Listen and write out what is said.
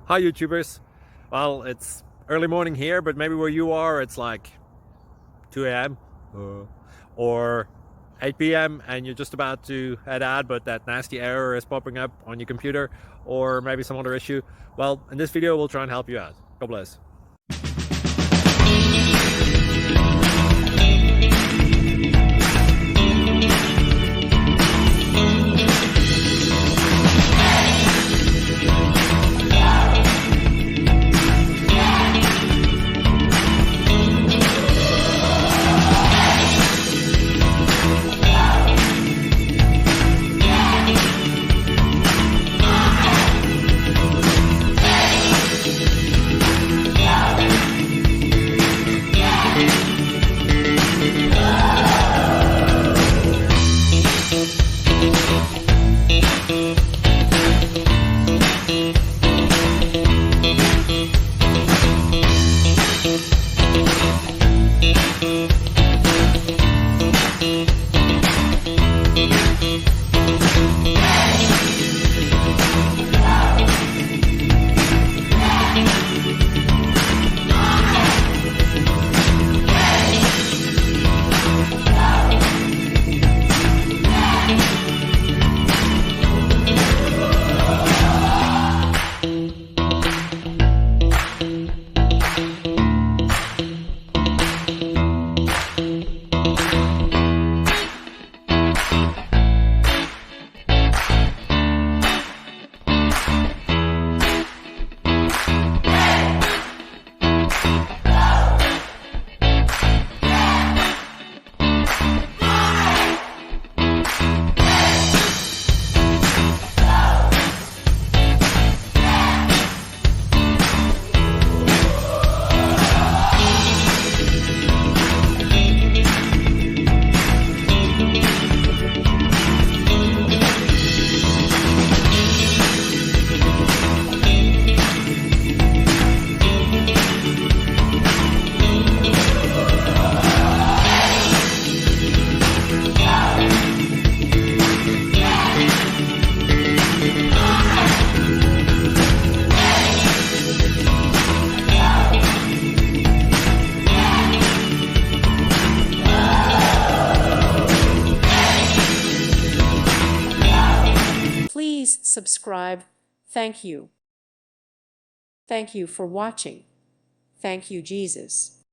Hi YouTubers. Well, it's early morning here, but maybe where you are it's like 2 a.m. or 8 p.m. and you're just about to head out, but that nasty error is popping up on your computer, or maybe some other issue. Well, in this video we'll try and help you out. God bless. Please subscribe. Thank you. Thank you for watching. Thank you, Jesus.